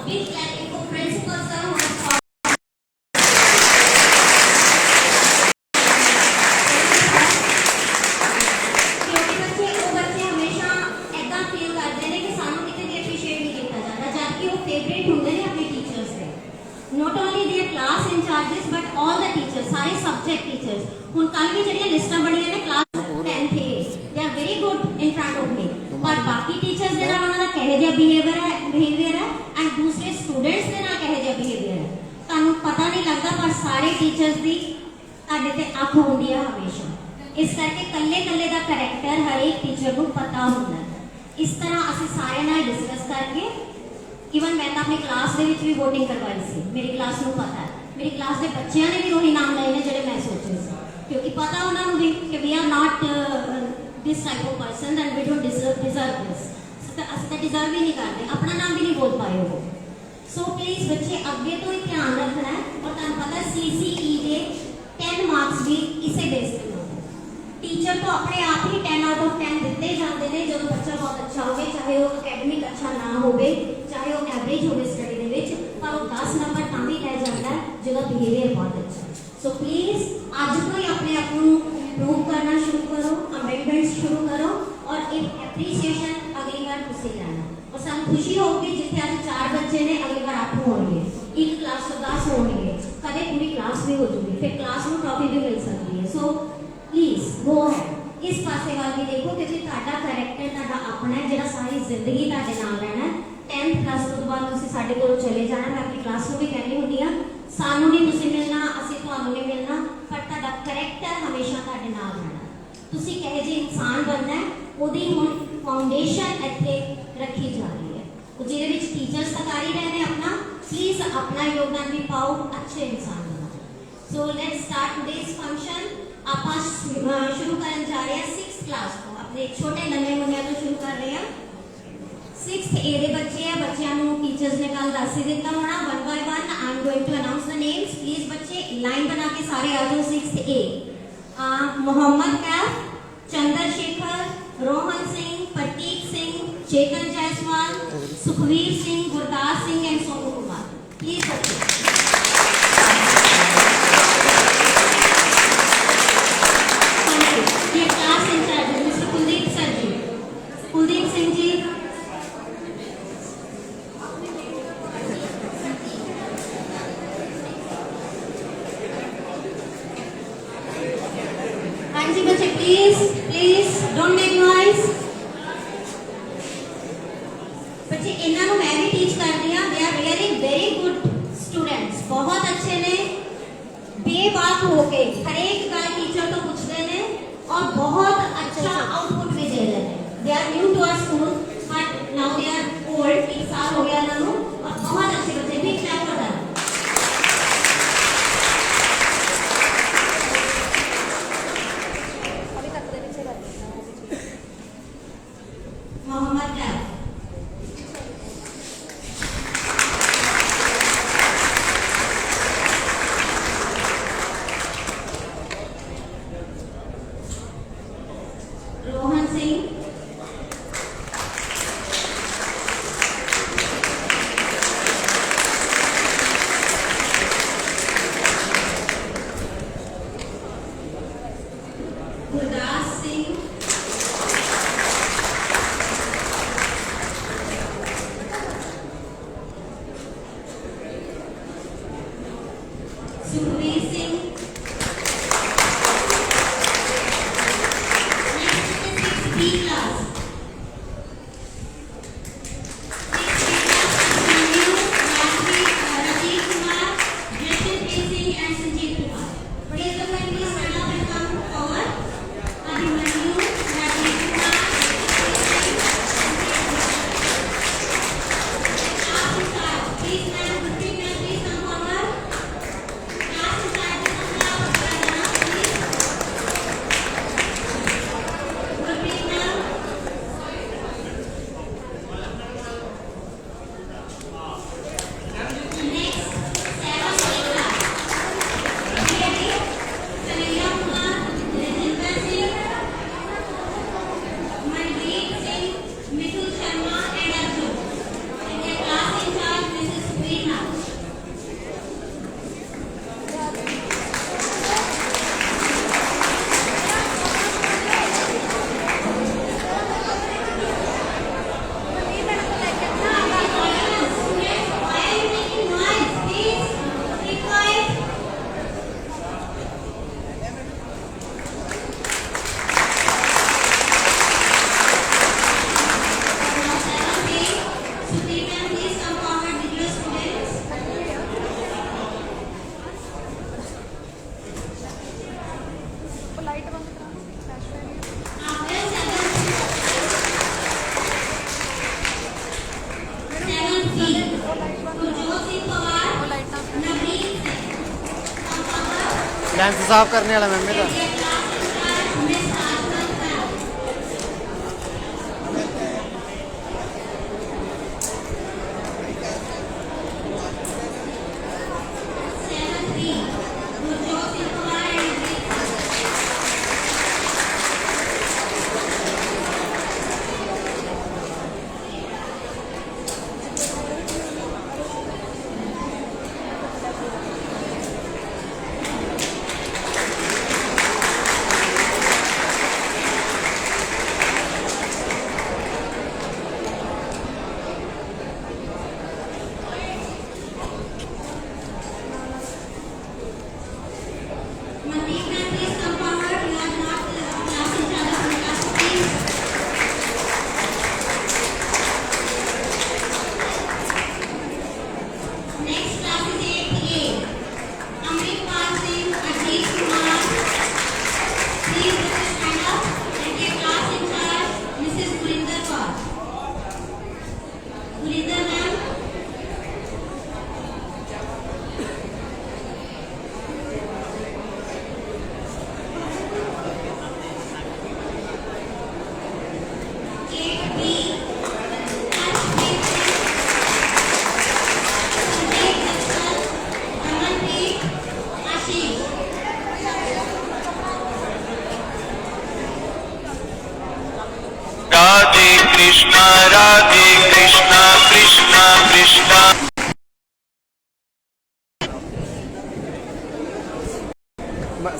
big clapping for principal sir who has taught क्योंकि बच्चे वो बच्चे हमेशा ऐसा फील करते हैं कि सानू किते भी अप्रीशिएट नहीं किया जाता जबकि वो फेवरेट होंगे ने अपने टीचर्स के not only their class incharges but all the teachers सारे सब्जेक्ट टीचर्स हुन कल भी जड़ियां लिस्टां बणियां ने क्लास 10th दे are very good in front of me पर बाकी टीचर्स दे नाल उन्हां दा कहे जिहा बिहेवियर है एंड दूसरे स्टूडेंट्स दे नाल कहे जिहा बिहेवियर है तानू पता नहीं लगदा पर सारे टीचर्स दी तुहाडे ते अख हुंदी है हमेशा इस करके कल्ले कल्ले दा करैक्टर हर एक टीचर को पता होता है इस तरह असं सारे नाल डिस्कस करके इवन मैं तो अपनी क्लास दे विच भी वोटिंग करवाई सी मेरी क्लास को पता है मेरी क्लास के बच्चों ने भी वही नाम लाए ने जो मैं सोचे सी क्योंकि पता उन्होंने भी कि we are not this type of person and we don't deserve this असं तो डिजर्व ही नहीं करते अपना नाम भी नहीं बोल पाए वो सो प्लीज बच्चे अगे तो ही ध्यान रखना है और तुहानू पता CCE के 10 मार्क्स भी इसे बेस पे टीचर तो अपने आप ही 10 आउट ऑफ 10 दिते जाते हैं जो बच्चा बहुत अच्छा हो चाहे वो अकेडमिक अच्छा ना हो चाहे वो एवरेज हो स्टडी के पर वो 10 नंबर ता भी लै जाता है जो बिहेवियर बहुत अच्छा सो प्लीज अज तो ही अपने आप को इम्प्रूव करना शुरू करो अमेंडमेंट्स शुरू करो और एक एप्रीसीएशन अगली बार तुसीं लेना और सानू खुशी होगी जिथे अज 4 बच्चे ने अगली बार 8 होंगे एक क्लास 10 होंगे कदे पूरी क्लास भी हो जाएगी फिर क्लास में ट्रॉफी भी मिल सकती है सो प्लीज गो है इस पासे वाल भी देखो क्योंकि तुहाडा करैक्टर तुहाडा अपना है जिहड़ा सारी जिंदगी तुहाडे नाल रहना है 10th क्लास तो बाद तुसीं साडे कोलों चले जाना मैं अपनी क्लास को भी कहनी हुंदी आ सानू नहीं तुसीं मिलना असीं तुहानू नहीं मिलना पर तुहाडा करैक्टर हमेशा तुहाडे नाल रहना तुसीं कहे जे इंसान बनना है ओदी हुण फाउंडेशन इत्थे रखी जा रही है जिहदे विच टीचर्स तो कर ही रहे हैं अपना प्लीज अपना योगदान भी पाओ अच्छे इंसान बनो so let's start today's function आप शुरू करने जा रहे हैं 6th क्लास को अपने छोटे नन्हे मुंडिया तो शुरू कर रहे हैं 6th A दे बच्चे हैं बच्चों को टीचर्स ने कल दस ही दिता होना 1 by 1 I am going to announce the names please बच्चे लाइन बना के सारे आ जाओ 6th A Mohammad Kaif Chandrashekhar Rohan Singh Prateek Singh Chetan Jaiswal Sukhvir Singh Gurdas Singh and Sonu Kumar please बच्चे ये class incharge mister Kuldeep sir ji Kuldeep Singh ji हाँ जी बच्चे please please don't make noise बच्चे इन्हों मैं भी टीच करती हाँ they are really very good students बहुत अच्छे ने बेबाक होके हर एक गल टीचर तो पूछते हैं और बहुत अच्छा आउटपुट भी दे रहे हैं they are new to our school but now they are old 1 साल हो गया इन्हों और बहुत अच्छे बच्चे भी क्लैप कर रहे Mohammad Kaif Rohan Singh B. Gurjot Singh Pawar, Naveen Singh. Lens ਸਾਫ਼ करने वाला मैम मेरा। Their class incharge, Miss Ajmal Khan. 7-3. Gurjot Singh Pawar and Naveen Singh. Mandeep ma'am, please come forward. You are not class in charge of the class, please. Next class is 8A. Amritpal Singh, Ajit Kumar. Please stand up and take class in charge, Mrs. Gurinder Kaur. Gurinder ma'am. Radhe Krishna Krishna Krishna.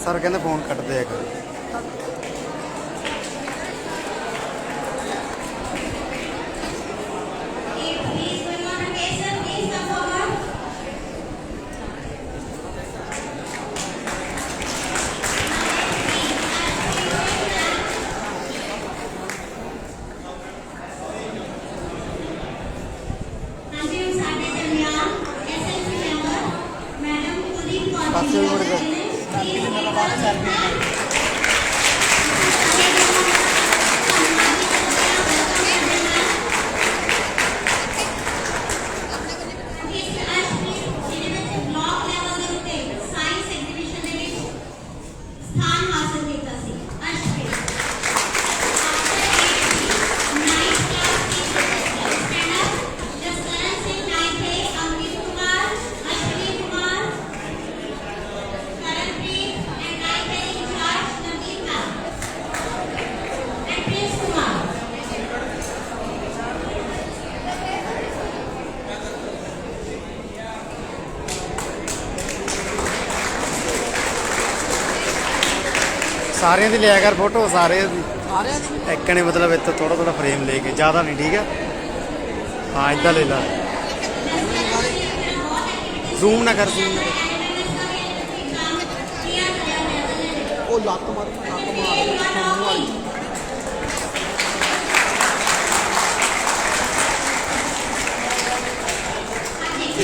Sir कहते phone cut दिया कर। पासे भी मुड़ गए। Block level ਦੇ ਉੱਤੇ science exhibition ਦੇ ਵਿੱਚ ਸਥਾਨ ਹਾਸਲ ਕੀਤਾ ਸੀ Ashpreet ninth class teacher stand up Jaskaran Singh 9th Ankit Kumar Ashwini Kumar Karanpreet and 9th in charge Naveen ma'am and Prince Kumar. सारे दी लिया कर फोटो सारे एक ने मतलब इतना थोड़ा थोड़ा फ्रेम लेके ज़्यादा नहीं ठीक है। हाँ इतना ले ला जूम ना कर जूम ना ਉਹ ਲੱਤ ਮਾਰ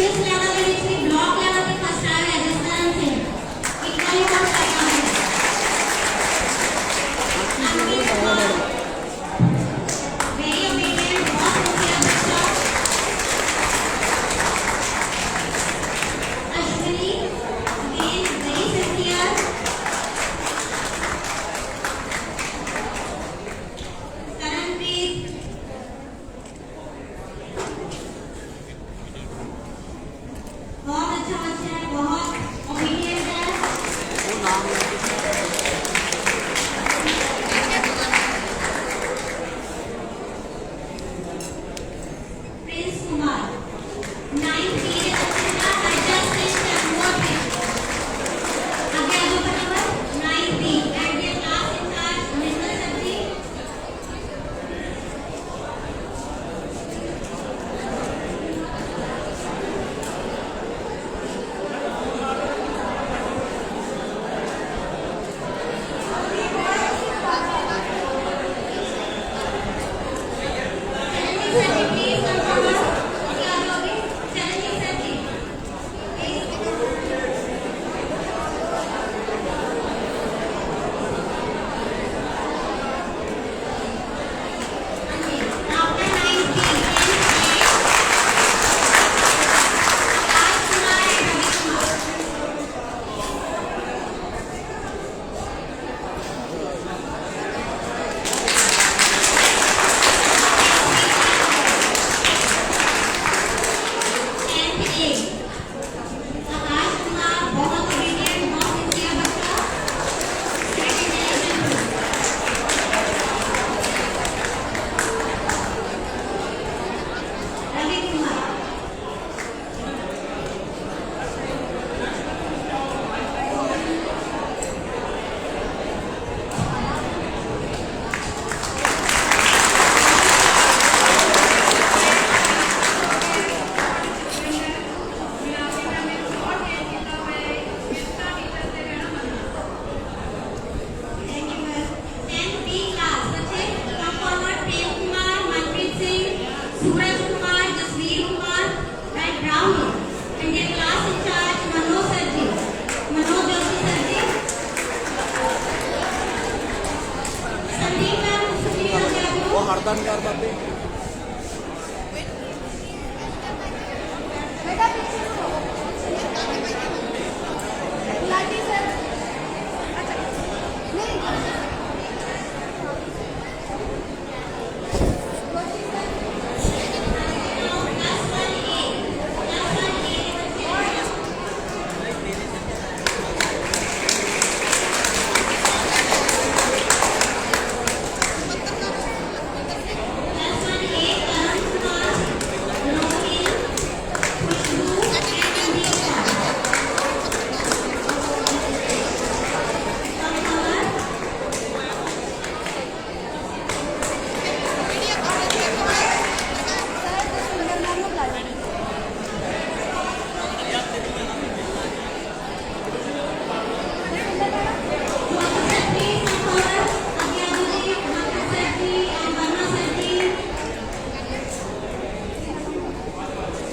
Next level ਦੇ ਵਿੱਚ ਵੀ block level ਤੇ first ਆਇਆ ਹੈ ਜਸਕਰਨ ਸਿੰਘ ਇਕਵਾਲੀ ਫਸਟ ਆਇਆ ਹੈ ਅਨਵੀਰ ਕੁਮਾਰ very obedient ਬਹੁਤ ਵਧੀਆ ਬੱਚਾ Ashwani again very sincere Karanpreet बहुत अच्छा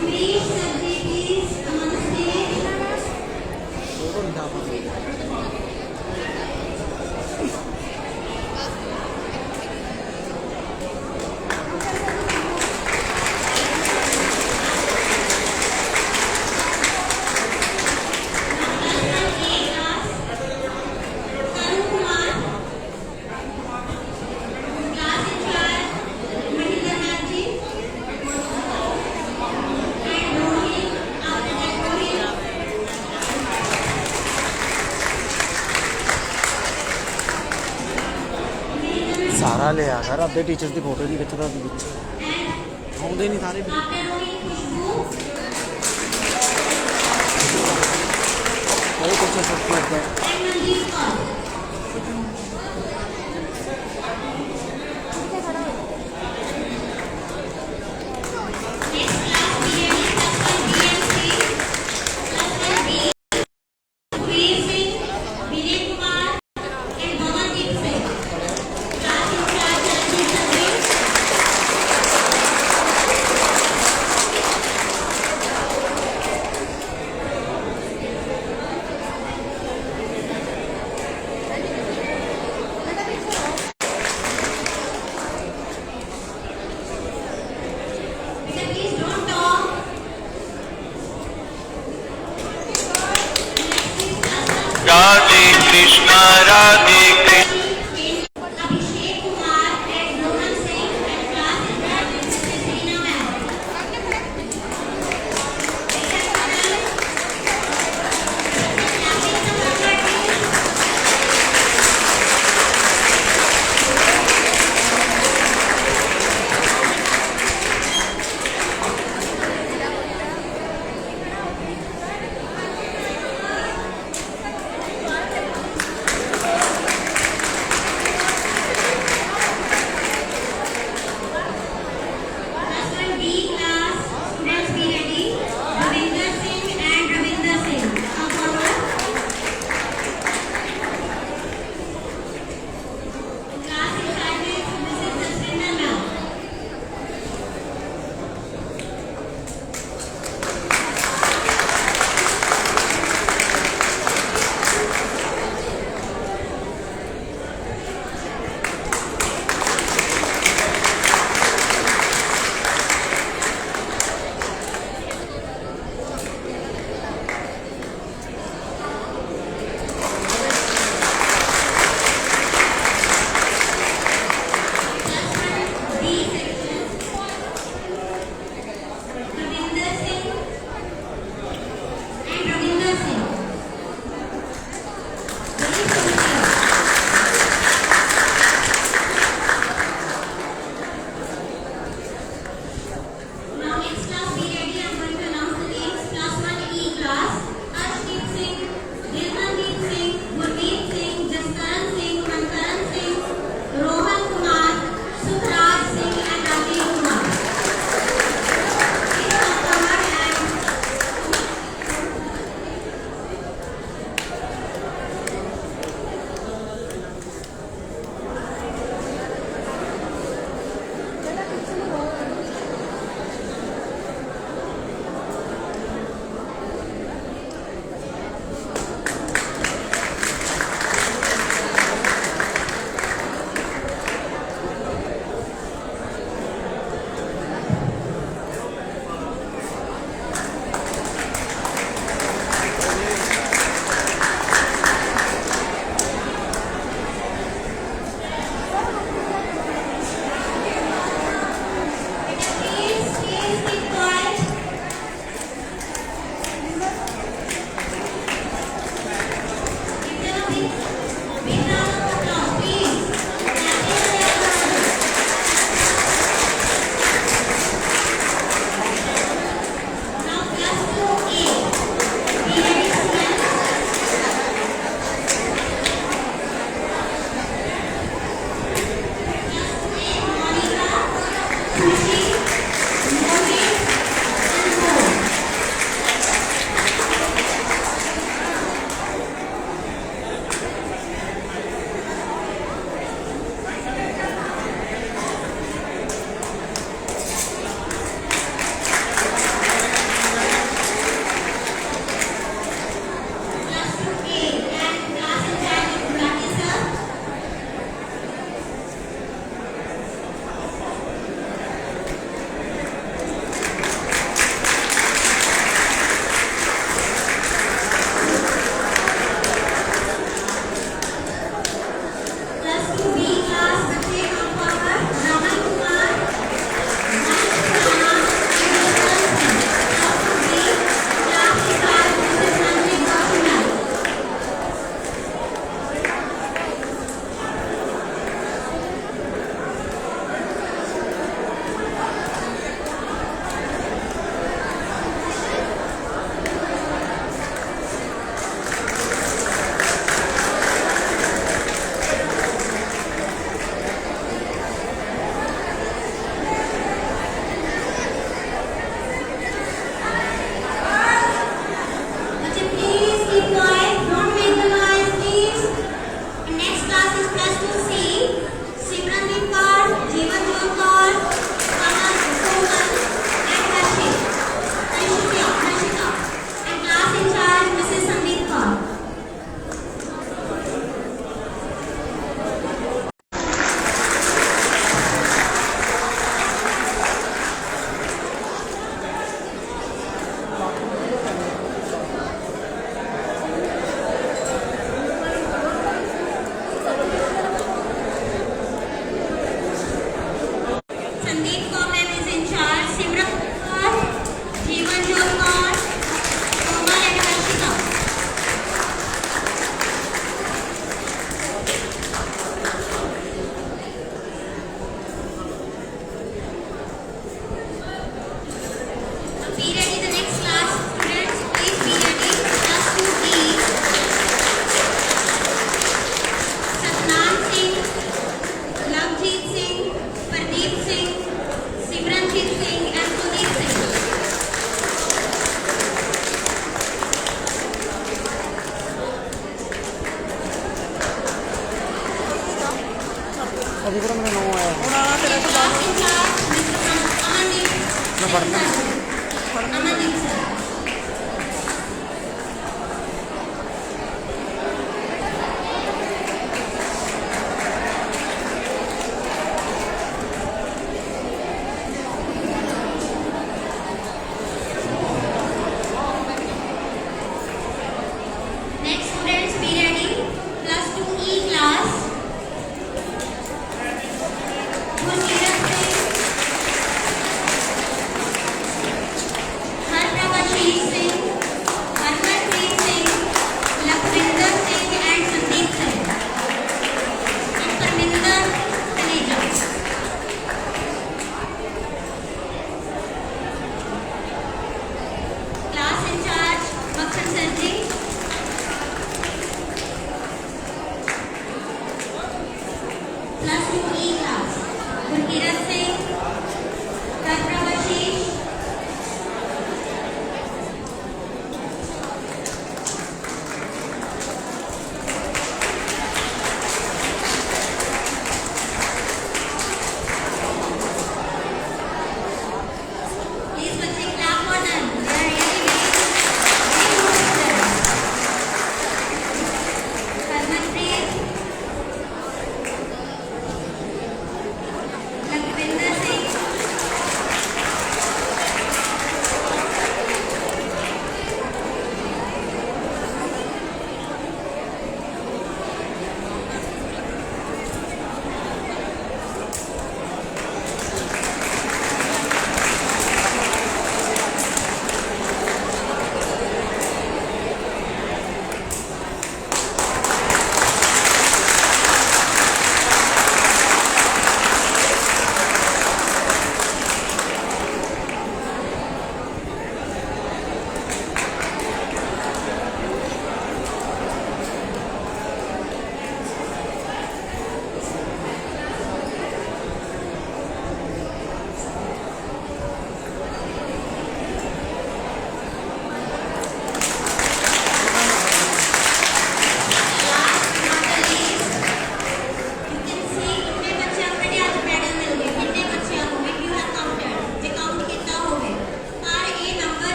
Please, Sabji, please, come on the stage. Photo नहीं था पाते Tarun Kumar, class in charge, Mahinda Nathji, and Rohit, after that Rohit. ਸਾਰਾ ਲਿਆ ਕਰ ਅੱਧੇ ਟੀਚਰਸ ਦੀ ਫੋਟੋ ਨਹੀਂ ਖਿੱਚਦਾ ਤੂੰ ਵਿੱਚ ਆਉਂਦੇ ਨਹੀਂ ਸਾਰੇ After Rohit, Khushbu, ਉਹ ਕੁਛ ਸਭ ਲੱਗਦਾ and Manjeet Kaur. Next class BME plus one BMC plus one B. Veer Singh, Vinay Kumar, and Bhavandeep Singh. Class in charge Ranjit Sabri. Because please don't talk. Next is class Radhe Krishna, Radhe Krishna. Abhishek Kumar and Rohan Singh and class in charge Mrs. Reena Ma'am.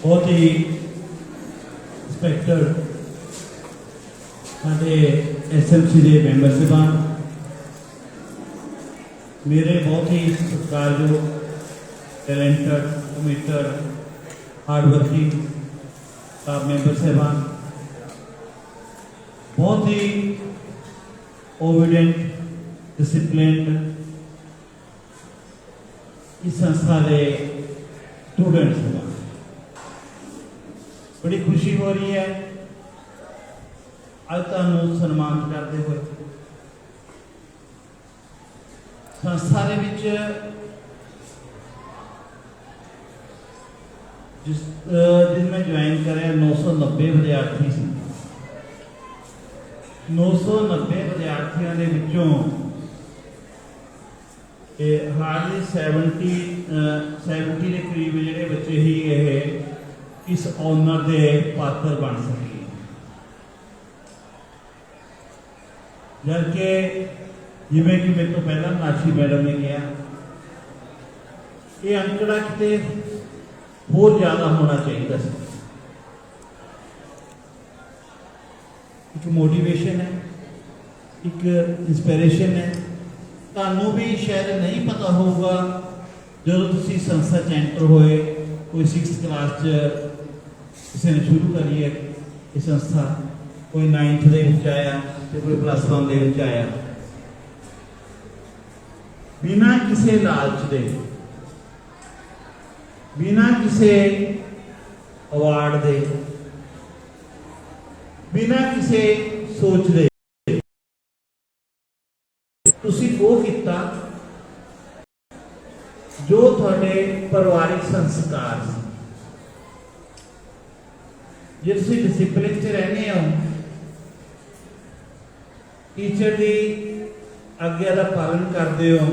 बहुत ही respected ਸਾਡੇ SMC ਦੇ member ਸਾਹਿਬਾਨ, ਮੇਰੇ ਬਹੁਤ ਹੀ ਸਤਿਕਾਰਯੋਗ talented committed hard working member ਸਾਹਿਬਾਨ, बहुत ही obedient disciplined इस संस्था के स्टूडेंट्स हैं। बड़ी खुशी हो रही है अज तुहानूं सन्मानित करते हुए। संस्था दे विच जिस मैं ज्वाइन करें 990 विद्यार्थी सी। 990 विद्यार्थियों के विचों हार्डली 70 के करीब जोड़े बच्चे ही ये इस ऑनर के पात्र बन सके, जबकि जिमें कि मेरे तो पहला नाशी मैडम ने कहा ये अंकड़ा कितने होर ज़्यादा होना चाहिए। एक मोटिवेशन है, एक इंस्पिरेशन है। तुहानूं भी शायद नहीं पता होगा जो तुसी संस्था च एंटर होए, कोई 6th क्लास किसी ने शुरू करी है ये संस्था, कोई 9th दे विच आया तो कोई +1 दे विच आया, बिना किसी लालच दे, बिना किसी अवार्ड दे, बिना किसी सोच दे तुसी वो किता जो थोड़े परिवारिक संस्कार से। जे तुसी डिसिप्लिन च रहने हो, टीचर की आज्ञा का पालन करते हो,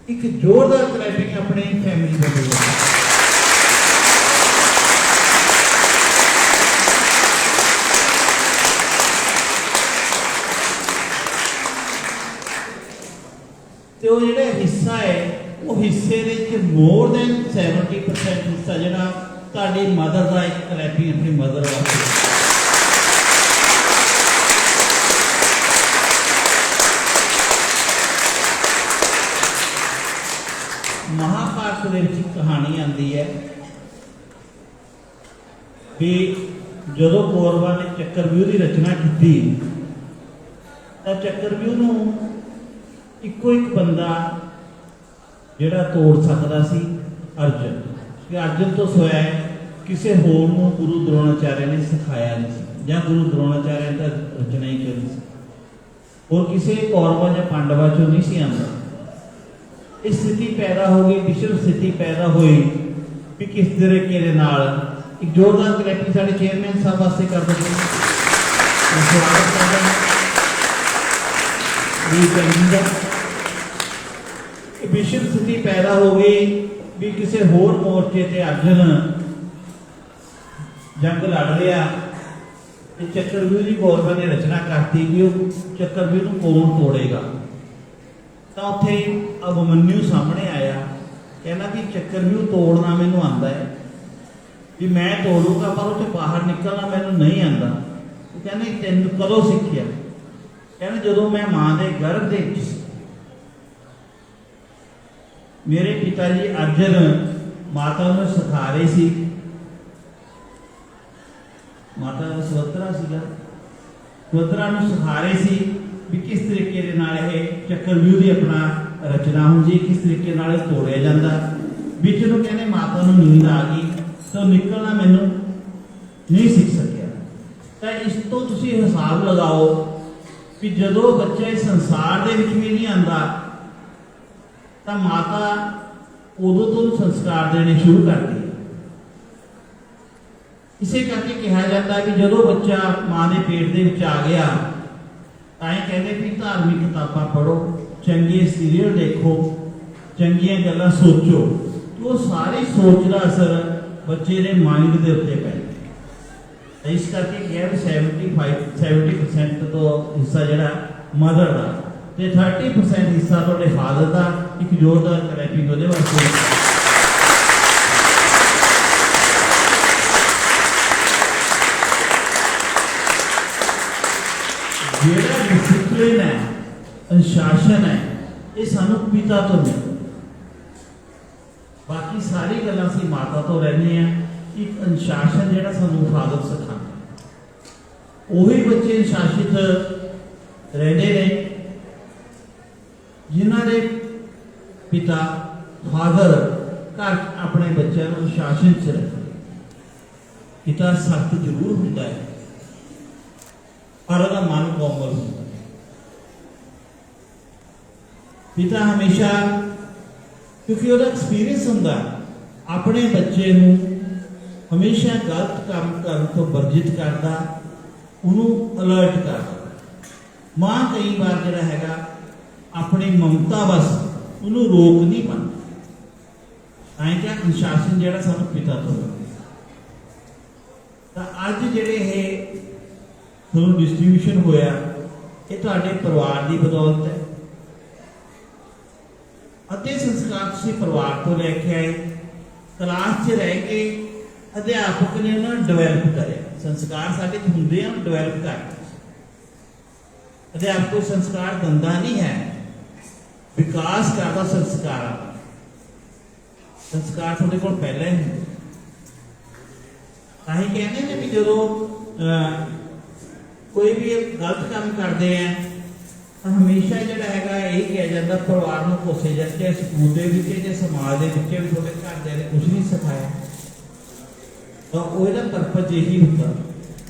एक जोरदार क्लैपिंग अपनी फैमिली को मिलेगी। तो जो हिस्सा है वो हिस्से के मोर देन 70% हिस्सा जो ताड़ी मदर का एक क्लैपिंग अपनी मदर वास्ते। महाभारत के कहानी आती है कि जो कौरवां ने चक्रव्यूह की रचना की तो चक्रव्यूह नूं इको एक बंदा जिहड़ा तोड़ सकता सी अर्जुन, कि अर्जुन तो सोया है किसी होर नूं गुरु द्रोणाचार्य ने सिखाया नहीं, या गुरु द्रोणाचार्य ने रचना ही करी सी, और किसी कौरवां या पांडवां चों नहीं सी आंदा। इस स्थिति पैदा हो गई, विषम स्थिति पैदा हुई भी किस तरीके दे नाल। एक जोरदार क्लैपिंग साडे चेयरमैन साहब वास्ते कर दो, स्वागत करदा विषम स्थिति पैदा हो गई भी किसी होर मोर्चे ते अर्जुन जंग लड़ लिया। चक्रव्यूह की कौरवां ने रचना करती कि चक्रव्यूह को कौन तोड़ेगा। तो उत्थे अभिमन्यु सामने आया, कहना भी चक्रव्यूह तोड़ना मैनू आंदा है, भी मैं तोड़ूंगा पर उसे बाहर निकलना मैनू नहीं आंदा। तो कहने तेन कदों सीखिया? कहने जदों मैं मां के गर्भ दे विच सी। मेरे पिताजी अर्जुन माता नूं सिखा रहे सी, माता सुभद्रा सीगा, सुभद्रा नूं सिखा रहे सी भी किस तरीके दे नाल ये चक्रव्यूह की अपना रचना होंदी, किस तरीके नाल तोड़िया जांदा। विच नूं कहने माता नूं नींद आ गई तो निकलना मैनू नहीं सीख सकिया। तो इस तो तुसीं हिसाब लगाओ कि जदों बच्चा इस संसार दे विच भी नहीं आंदा तो माता उदों तो संस्कार देने शुरू कर दी। इसे करके कहा जाता है कि जदों बच्चा मां के पेट दे विच आ गया ताई कहते भी धार्मिक किताबां पढ़ो, चंगे सीरियल देखो, चंगियां गल्लां सोचो, तो सारी सोच का असर बच्चे के माइंड के उत्ते पैंदा। इस करके क्या 70% तो हिस्सा जोड़ा मदर का, 30% हिस्सा थोड़े फादर का। एक जोरदार क्लैपिंग वास्ते। ਜਿਹੜਾ ਡਿਸਿਪਲਿਨ ਹੈ, ਅਨੁਸ਼ਾਸਨ ਹੈ, ਇਹ ਸਾਨੂੰ ਪਿਤਾ ਤੋਂ ਮਿਲਦਾ। ਬਾਕੀ ਸਾਰੀ ਗੱਲਾਂ ਅਸੀਂ ਮਾਤਾ ਤੋਂ ਰਹਿੰਦੇ ਆ। ਇੱਕ ਅਨੁਸ਼ਾਸਨ ਜਿਹੜਾ ਸਾਨੂੰ ਫਾਦਰ ਸਿਖਾਉਂਦਾ, ਉਹੀ ਬੱਚੇ ਅਨੁਸ਼ਾਸਿਤ ਰਹਿੰਦੇ ਨੇ ਜਿਨ੍ਹਾਂ ਦੇ ਪਿਤਾ ਫਾਦਰ ਘਰ 'ਚ ਆਪਣੇ ਬੱਚਿਆਂ ਨੂੰ ਅਨੁਸ਼ਾਸਨ 'ਚ ਰੱਖਦੇ। ਪਿਤਾ ਸਖਤ ਜ਼ਰੂਰ ਹੁੰਦਾ ਹੈ ਪਰ ਉਹਦਾ ਮਨ ਕੋਮਲ ਹੁੰਦਾ ਹੈ। ਪਿਤਾ ਹਮੇਸ਼ਾ, ਕਿਉਂਕਿ ਉਹਦਾ ਐਕਸਪੀਰੀਅੰਸ ਹੁੰਦਾ, ਆਪਣੇ ਬੱਚੇ ਨੂੰ ਹਮੇਸ਼ਾ ਗਲਤ ਕੰਮ ਕਰਨ ਤੋਂ ਵਰਜਿਤ ਕਰਦਾ, ਉਹਨੂੰ ਅਲਰਟ ਕਰਦਾ। ਮਾਂ ਕਈ ਵਾਰ ਜਿਹੜਾ ਹੈਗਾ ਆਪਣੀ ਮਮਤਾ ਵਸ ਉਹਨੂੰ ਰੋਕ ਨਹੀਂ ਪਾਉਂਦੀ। ਐਂ ਕਿ ਅਨੁਸ਼ਾਸਨ ਜਿਹੜਾ ਸਾਨੂੰ ਪਿਤਾ ਤੋਂ ਮਿਲਦਾ। ਤਾਂ ਅੱਜ ਜਿਹੜੇ ਇਹ ਤੁਹਾਨੂੰ ਡਿਸਟ੍ਰੀਬਿਊਸ਼ਨ ਹੋਇਆ, ਇਹ ਤੁਹਾਡੇ ਪਰਿਵਾਰ ਦੀ ਬਦੌਲਤ ਹੈ। ਅਤੇ ਸੰਸਕਾਰ ਤੁਸੀਂ ਪਰਿਵਾਰ ਤੋਂ ਲੈ ਕੇ ਆਏ, ਕਲਾਸ 'ਚ ਰਹਿ ਕੇ ਅਧਿਆਪਕ ਨੇ ਉਹਨਾਂ ਨੂੰ ਡਿਵੈਲਪ ਕਰਿਆ। ਸੰਸਕਾਰ ਸਾਡੇ 'ਚ ਹੁੰਦੇ ਆ, ਡਿਵੈਲਪ ਕਰਦੇ। ਅਧਿਆਪਕ ਕੋਈ ਸੰਸਕਾਰ ਦਿੰਦਾ ਨਹੀਂ ਹੈ, ਵਿਕਾਸ ਕਰਦਾ ਸੰਸਕਾਰਾਂ ਦਾ। ਸੰਸਕਾਰ ਤੁਹਾਡੇ ਕੋਲ ਪਹਿਲਾਂ ਹੀ ਹੁੰਦੇ। ਤਾਂ ਹੀ ਕਹਿੰਦੇ ਨੇ ਵੀ ਜਦੋਂ ਕੋਈ ਵੀ ਗਲਤ ਕੰਮ ਕਰਦੇ ਆ ਤਾਂ ਹਮੇਸ਼ਾ ਜਿਹੜਾ ਹੈਗਾ ਇਹ ਕਿਹਾ ਜਾਂਦਾ ਪਰਿਵਾਰ ਨੂੰ ਕੋਸੇ ਜਾਂਦੇ, ਸਕੂਲ ਦੇ ਵਿੱਚ ਜਾਂ ਸਮਾਜ ਦੇ ਵਿੱਚ ਵੀ ਤੁਹਾਡੇ ਘਰਦਿਆਂ ਨੇ ਕੁਝ ਨਹੀਂ ਸਿਖਾਇਆ। ਤਾਂ ਉਹਦਾ ਪਰਪਸ ਇਹੀ ਹੁੰਦਾ,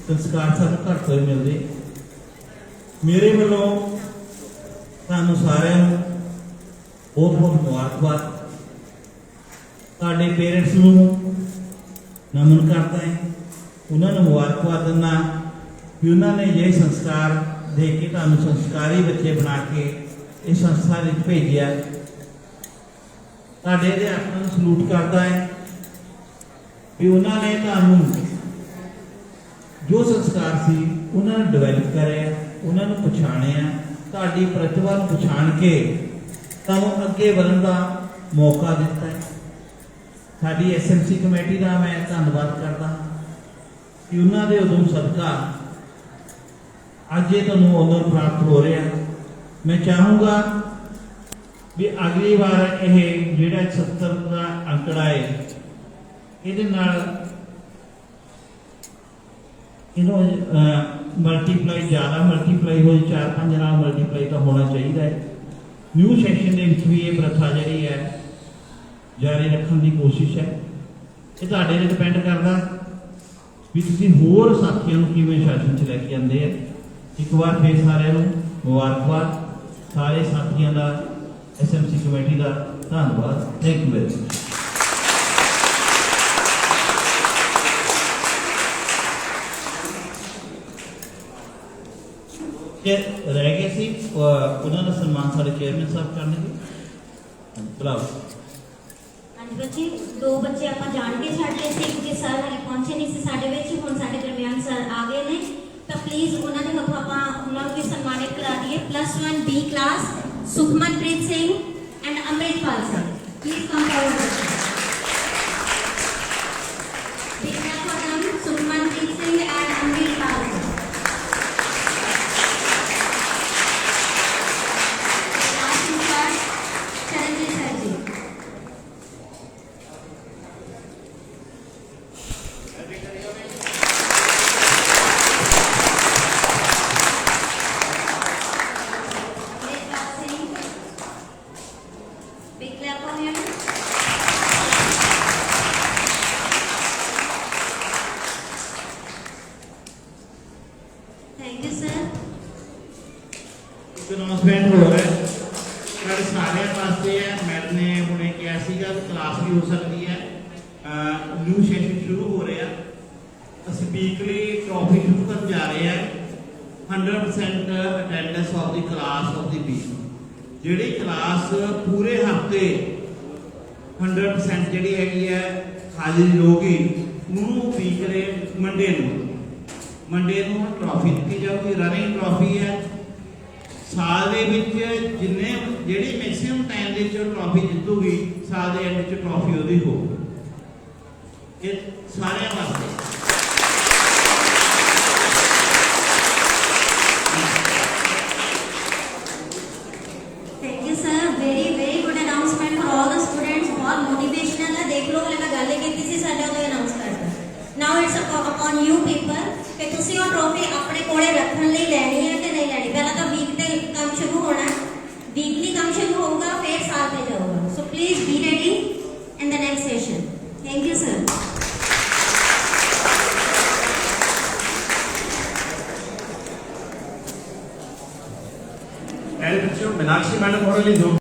ਸੰਸਕਾਰ ਸਾਨੂੰ ਘਰ ਤੋਂ ਹੀ ਮਿਲਦੇ। ਮੇਰੇ ਵੱਲੋਂ ਤੁਹਾਨੂੰ ਸਾਰਿਆਂ ਨੂੰ ਬਹੁਤ ਬਹੁਤ ਮੁਬਾਰਕਬਾਦ। ਤੁਹਾਡੇ ਪੇਰੈਂਟਸ ਨੂੰ ਨਮਨ ਕਰਦਾ ਹੈ, ਉਹਨਾਂ ਨੂੰ ਮੁਬਾਰਕਬਾਦ ਦਿੰਦਾ ਕਿ ਉਹਨਾਂ ਨੇ ਇਹ ਸੰਸਕਾਰ ਦੇ ਕੇ ਤੁਹਾਨੂੰ ਸੰਸਕਾਰੀ ਬੱਚੇ ਬਣਾ ਕੇ ਇਹ ਸੰਸਥਾ ਵਿੱਚ ਭੇਜਿਆ। ਤੁਹਾਡੇ ਅਧਿਆਪਕਾਂ ਨੂੰ ਸਲੂਟ ਕਰਦਾ ਹੈ ਵੀ ਉਹਨਾਂ ਨੇ ਤੁਹਾਨੂੰ ਜੋ ਸੰਸਕਾਰ ਸੀ ਉਹਨਾਂ ਨੂੰ ਡਿਵੈਲਪ ਕਰਿਆ, ਉਹਨਾਂ ਨੂੰ ਪਛਾਣਿਆ, ਤੁਹਾਡੀ ਪ੍ਰਤਿਭਾ ਨੂੰ ਪਛਾਣ ਕੇ ਤੁਹਾਨੂੰ ਅੱਗੇ ਵਧਣ ਦਾ ਮੌਕਾ ਦਿੱਤਾ ਹੈ। ਸਾਡੀ ਐਸਐਮਸੀ ਕਮੇਟੀ ਦਾ ਮੈਂ ਧੰਨਵਾਦ ਕਰਦਾ ਕਿ ਉਹਨਾਂ ਦੇ ਉਦਮ ਸਦਕਾ ਅੱਜ ਇਹ ਤੁਹਾਨੂੰ ਆਨਰ ਪ੍ਰਾਪਤ ਹੋ ਰਿਹਾ। ਮੈਂ ਚਾਹੂੰਗਾ ਵੀ ਅਗਲੀ ਵਾਰ ਇਹ ਜਿਹੜਾ 70 ਦਾ ਅੰਕੜਾ ਹੈ, ਇਹਦੇ ਨਾਲ ਇਹਨੂੰ ਮਲਟੀਪਲਾਈ ਜ਼ਿਆਦਾ ਮਲਟੀਪਲਾਈ ਹੋਏ, 4-5 ਨਾਲ ਮਲਟੀਪਲਾਈ ਤਾਂ ਹੋਣਾ ਚਾਹੀਦਾ ਹੈ। ਨਿਊ ਸੈਸ਼ਨ ਦੇ ਵਿੱਚ ਵੀ ਇਹ ਪ੍ਰਥਾ ਜਿਹੜੀ ਹੈ ਜਾਰੀ ਰੱਖਣ ਦੀ ਕੋਸ਼ਿਸ਼ ਹੈ। ਇਹ ਤੁਹਾਡੇ 'ਤੇ ਡਿਪੈਂਡ ਕਰਦਾ ਵੀ ਤੁਸੀਂ ਹੋਰ ਸਾਥੀਆਂ ਨੂੰ ਕਿਵੇਂ ਸ਼ਾਸਨ 'ਚ ਲੈ ਕੇ ਜਾਂਦੇ ਆ। ਇੱਕ ਵਾਰ ਫਿਰ ਸਾਰਿਆਂ ਨੂੰ ਮੁਬਾਰਕਬਾਦ, ਸਾਰੇ ਸਾਥੀਆਂ ਦਾ, ਐਸਐਮਸੀ ਕਮੇਟੀ ਦਾ ਧੰਨਵਾਦ। Thank you very much. ਰਹਿ ਗਏ ਸੀ ਉਹਨਾਂ ਦਾ ਸਨਮਾਨ ਸਾਡੇ ਚੇਅਰਮੈਨ ਸਾਹਿਬ ਕਰਨਗੇ। ਬੁਲਾਓ। ਹਾਂਜੀ ਬੱਚੇ, 2 ਬੱਚੇ ਆਪਾਂ ਜਾਣ ਕੇ ਛੱਡ ਲਏ ਸੀ ਕਿਉਂਕਿ ਸਰ ਹਾਲੇ ਪਹੁੰਚੇ ਨਹੀਂ ਸੀ ਸਾਡੇ ਵਿੱਚ। ਹੁਣ ਸਾਡੇ ਦਰਮਿਆਨ ਸਰ ਆ ਗਏ ਨੇ, ਤਾਂ ਪਲੀਜ਼ ਉਹਨਾਂ ਦੇ ਹੱਥੋਂ ਆਪਾਂ ਉਹਨਾਂ ਨੂੰ ਵੀ ਸਨਮਾਨਿਤ ਕਰਾ ਦਈਏ। +1 B class Sukhmanpreet Singh and Amritpal Singh, please come forward. Big clap for them, Sukhmanpreet Singh and Amritpal Singh. Big clap for him. Thank you, sir. Announcement ਹੋ ਰਿਹਾ ਸਾਡੇ ਸਾਰਿਆਂ ਵਾਸਤੇ ਹੈ। ਮੈਡਮ ਨੇ ਹੁਣੇ ਕਿਹਾ ਸੀਗਾ ਕਲਾਸ ਵੀ ਹੋ ਸਕਦੀ ਹੈ। ਨਿਊ ਸੈਸ਼ਨ ਸ਼ੁਰੂ ਹੋ ਰਿਹਾ। ਅਸੀਂ ਵੀਕਲੀ ਟਰੋਫੀ ਸ਼ੁਰੂ ਕਰਨ ਜਾ ਰਹੇ ਹਾਂ। 100% attendance of the class of the week. ਜਿਹੜੀ ਕਲਾਸ ਪੂਰੇ ਹਫਤੇ 100% ਜਿਹੜੀ ਹੈਗੀ ਹੈ ਹਾਜ਼ਰੀ ਹੋਗੀ, ਉਹਨੂੰ ਵੀਕਲੇ ਮੰਡੇ ਨੂੰ ਟਰੋਫੀ ਦਿੱਤੀ ਜਾਊਗੀ। ਰਨਿੰਗ ਟਰੋਫੀ ਹੈ। ਸਾਲ ਦੇ ਵਿੱਚ ਜਿਹੜੀ ਮੈਕਸਿਮਮ ਟਾਈਮ ਦੇ ਵਿੱਚ ਟਰੋਫੀ ਜਿੱਤੂਗੀ, ਸਾਲ ਦੇ ਐਂਡ ਵਿੱਚ ਟਰੋਫੀ ਉਹਦੀ ਹੋਊਗੀ। ਇਹ ਸਾਰਿਆਂ ਵਾਸਤੇ please be ready in the next session. Thank you, sir. प्यारे बच्चों, मीनाक्षी मैडम और